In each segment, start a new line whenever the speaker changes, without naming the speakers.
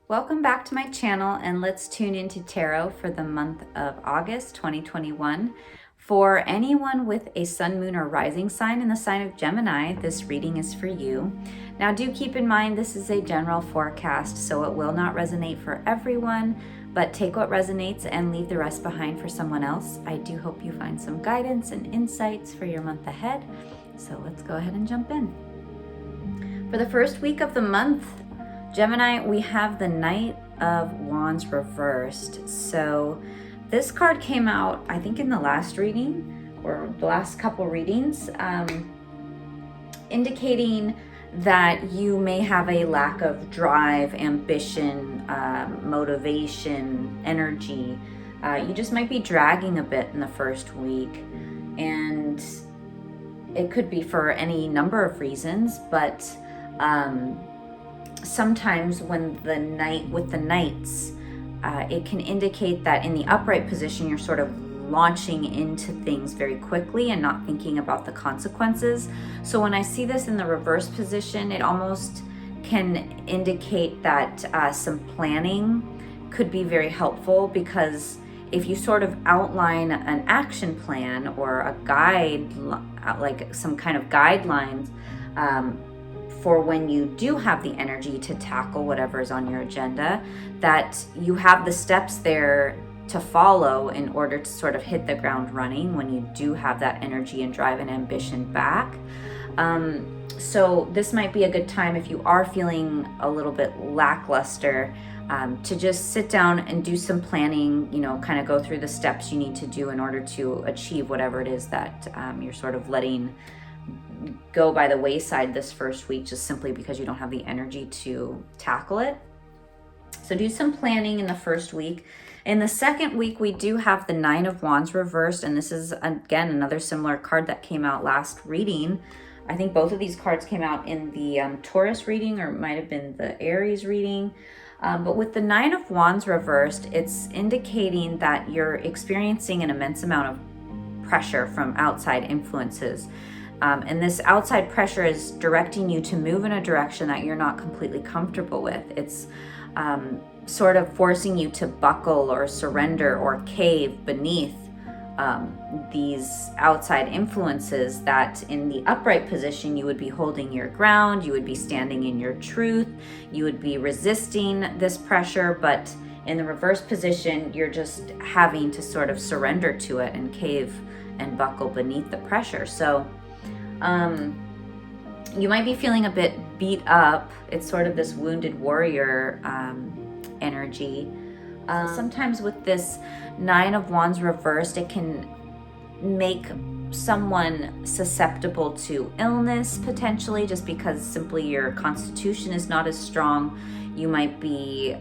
Welcome back to my channel, and let's tune into tarot for the month of August 2021. For anyone with a sun, moon, or rising sign in the sign of Gemini, this reading is for you. Now, do keep in mind this is a general forecast, so it will not resonate for everyone, but take what resonates and leave the rest behind for someone else. I do hope you find some guidance and insights for your month ahead. So let's go ahead and jump in. For the first week of the month, Gemini, we have the Knight of Wands reversed. So this card came out, I think, in the last reading or the last couple readings, indicating that you may have a lack of drive, ambition, motivation, energy. You just might be dragging a bit in the first week, and it could be for any number of reasons, but sometimes when the knights, it can indicate that in the upright position, you're sort of launching into things very quickly and not thinking about the consequences. So when I see this in the reverse position, it almost can indicate that some planning could be very helpful, because if you sort of outline an action plan or a guide, like some kind of guidelines, for when you do have the energy to tackle whatever is on your agenda, that you have the steps there to follow in order to sort of hit the ground running when you do have that energy and drive and ambition back. So this might be a good time, if you are feeling a little bit lackluster, to just sit down and do some planning, kind of go through the steps you need to do in order to achieve whatever it is that you're sort of letting go by the wayside this first week, just simply because you don't have the energy to tackle it. So do some planning in the first week. In the second week, we do have the Nine of Wands reversed, and this is, again, another similar card that came out last reading. I think both of these cards came out in the Taurus reading, or it might have been the Aries reading. But with the Nine of Wands reversed, it's indicating that you're experiencing an immense amount of pressure from outside influences. And this outside pressure is directing you to move in a direction that you're not completely comfortable with. It's sort of forcing you to buckle or surrender or cave beneath these outside influences that in the upright position you would be holding your ground, you would be standing in your truth, you would be resisting this pressure, but in the reverse position you're just having to sort of surrender to it and cave and buckle beneath the pressure. So you might be feeling a bit beat up. It's sort of this wounded warrior energy. Sometimes with this Nine of Wands reversed, it can make someone susceptible to illness potentially, just because simply your constitution is not as strong. You might be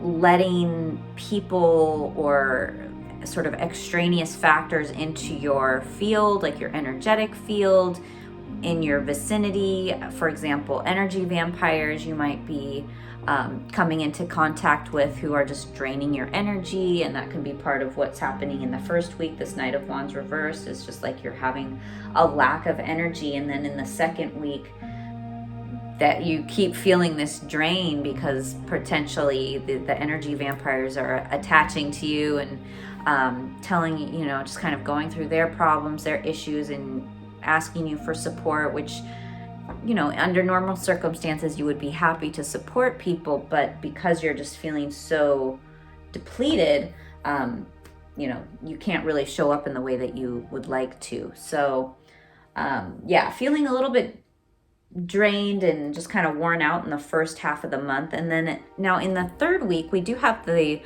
letting people or sort of extraneous factors into your field, like your energetic field in your vicinity. For example, energy vampires you might be coming into contact with, who are just draining your energy, and that can be part of what's happening in the first week. This Knight of Wands reversed is just like you're having a lack of energy, and then in the second week that you keep feeling this drain because potentially the energy vampires are attaching to you and telling you, just kind of going through their problems, their issues, and asking you for support, which, under normal circumstances you would be happy to support people, but because you're just feeling so depleted, you can't really show up in the way that you would like to. So feeling a little bit drained and just kind of worn out in the first half of the month. And then now in the third week, we do have the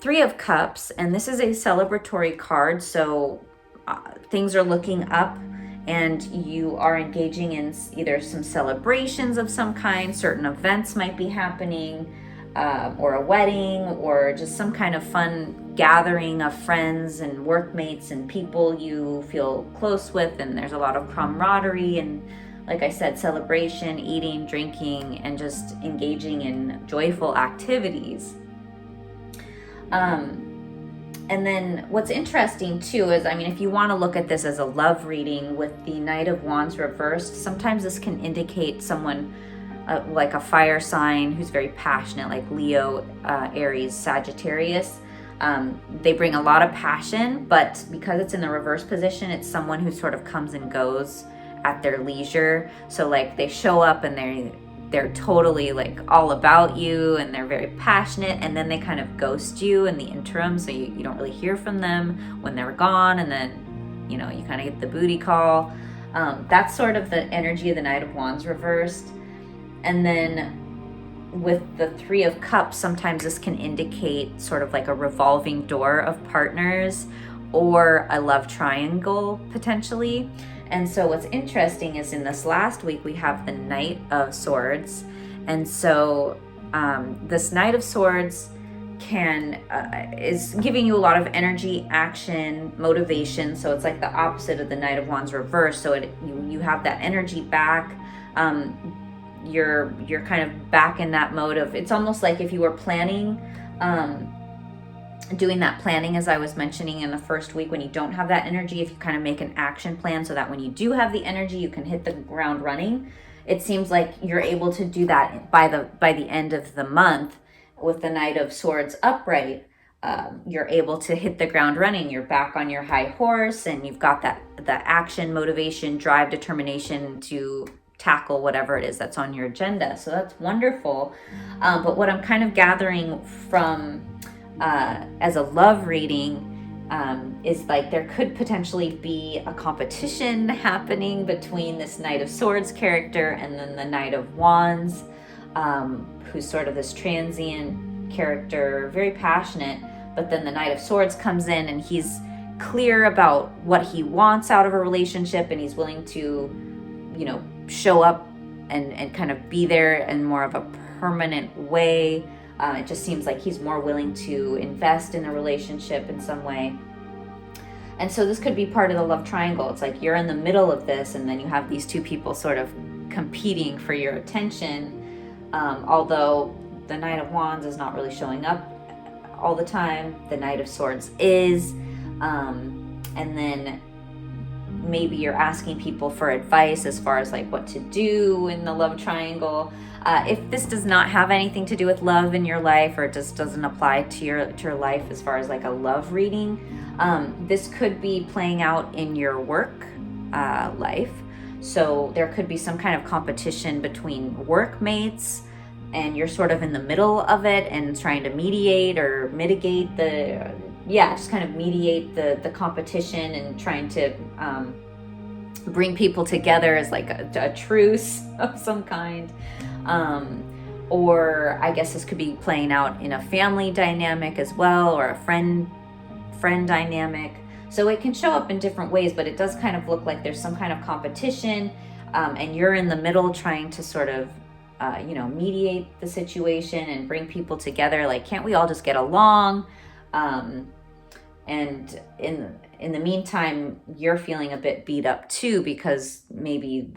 Three of Cups, and this is a celebratory card. So things are looking up and you are engaging in either some celebrations of some kind, certain events might be happening, or a wedding, or just some kind of fun gathering of friends and workmates and people you feel close with, and there's a lot of camaraderie and, like I said, celebration, eating, drinking, and just engaging in joyful activities. And then what's interesting too is, if you want to look at this as a love reading with the Knight of Wands reversed, sometimes this can indicate someone like a fire sign who's very passionate, like Leo, Aries, Sagittarius. They bring a lot of passion, but because it's in the reverse position, it's someone who sort of comes and goes at their leisure. So like they show up and they're totally like all about you and they're very passionate, and then they kind of ghost you in the interim, so you don't really hear from them when they're gone, and then you kind of get the booty call. That's sort of the energy of the Knight of Wands reversed. And then with the Three of Cups, sometimes this can indicate sort of like a revolving door of partners or a love triangle potentially. And so what's interesting is in this last week, we have the Knight of Swords. And so this Knight of Swords is giving you a lot of energy, action, motivation. So it's like the opposite of the Knight of Wands reverse. So you have that energy back. You're kind of back in that mode of, it's almost like if you were planning, doing that planning, as I was mentioning in the first week, when you don't have that energy, if you kind of make an action plan so that when you do have the energy, you can hit the ground running. It seems like you're able to do that by the end of the month with the Knight of Swords upright. You're able to hit the ground running. You're back on your high horse and you've got the action, motivation, drive, determination to tackle whatever it is that's on your agenda. So that's wonderful. But what I'm kind of gathering from as a love reading is like there could potentially be a competition happening between this Knight of Swords character and then the Knight of Wands, who's sort of this transient character, very passionate, but then the Knight of Swords comes in and he's clear about what he wants out of a relationship, and he's willing to, show up and kind of be there in more of a permanent way. It just seems like he's more willing to invest in a relationship in some way. And so this could be part of the love triangle. It's like you're in the middle of this, and then you have these two people sort of competing for your attention. Although the Knight of Wands is not really showing up all the time, the Knight of Swords is. And then maybe you're asking people for advice as far as like what to do in the love triangle. If this does not have anything to do with love in your life, or it just doesn't apply to your life as far as like a love reading, this could be playing out in your work life. So there could be some kind of competition between workmates, and you're sort of in the middle of it and trying to mediate or mitigate just kind of mediate the competition and trying to bring people together as like a truce of some kind. Or I guess this could be playing out in a family dynamic as well, or a friend dynamic. So it can show up in different ways, but it does kind of look like there's some kind of competition, and you're in the middle trying to sort of mediate the situation and bring people together. Like, can't we all just get along? And in the meantime, you're feeling a bit beat up too, because maybe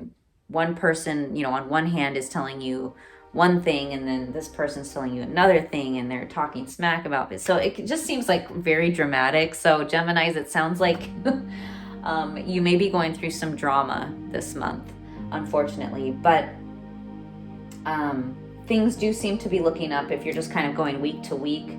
one person, on one hand is telling you one thing, and then this person's telling you another thing, and they're talking smack about it. So it just seems like very dramatic. So Geminis, it sounds like you may be going through some drama this month, unfortunately. But things do seem to be looking up. If you're just kind of going week to week,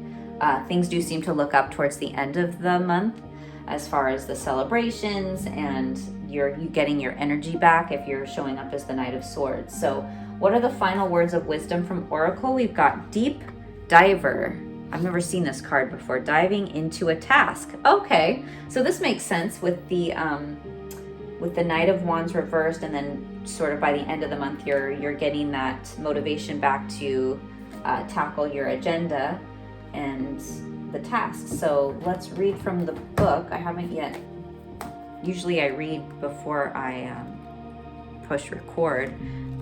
things do seem to look up towards the end of the month as far as the celebrations, and you getting your energy back if you're showing up as the Knight of Swords. So what are the final words of wisdom from Oracle? We've got Deep Diver. I've never seen this card before. Diving into a task. Okay, so this makes sense with the Knight of Wands reversed, and then sort of by the end of the month you're getting that motivation back to tackle your agenda and the tasks. So let's read from the book. I haven't yet. Usually I read before I push record,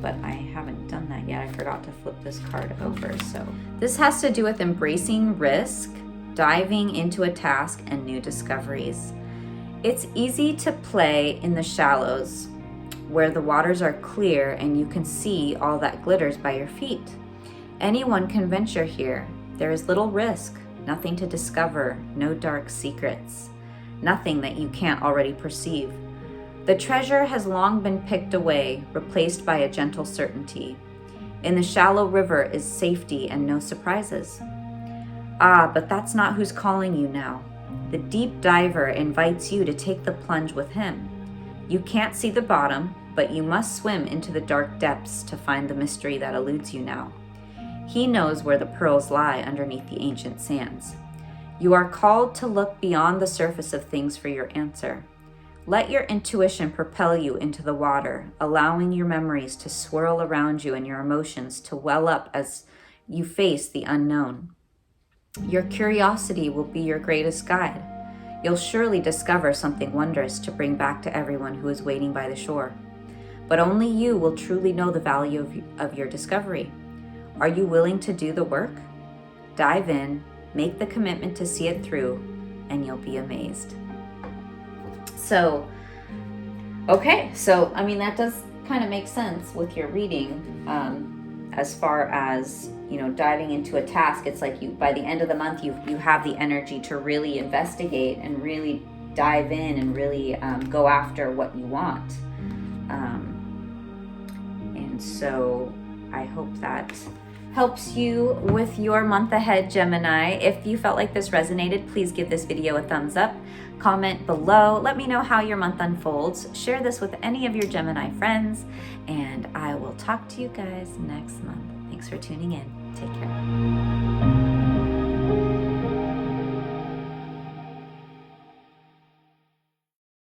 but I haven't done that yet. I forgot to flip this card over. So this has to do with embracing risk, diving into a task, and new discoveries. It's easy to play in the shallows where the waters are clear and you can see all that glitters by your feet. Anyone can venture here. There is little risk, nothing to discover, no dark secrets, nothing that you can't already perceive. The treasure has long been picked away, replaced by a gentle certainty. In the shallow river is safety and no surprises. Ah, but that's not who's calling you now. The deep diver invites you to take the plunge with him. You can't see the bottom, but you must swim into the dark depths to find the mystery that eludes you now. He knows where the pearls lie underneath the ancient sands. You are called to look beyond the surface of things for your answer. Let your intuition propel you into the water, allowing your memories to swirl around you and your emotions to well up as you face the unknown. Your curiosity will be your greatest guide. You'll surely discover something wondrous to bring back to everyone who is waiting by the shore. But only you will truly know the value of your discovery. Are you willing to do the work? Dive in, make the commitment to see it through, and you'll be amazed. So, okay, so I mean, that does kind of make sense with your reading, as far as, you know, diving into a task. It's like you, by the end of the month, you have the energy to really investigate and really dive in and really go after what you want. And so I hope that helps you with your month ahead, Gemini. If you felt like this resonated, please give this video a thumbs up. Comment below. Let me know how your month unfolds. Share this with any of your Gemini friends, and I will talk to you guys next month. Thanks for tuning in. Take care.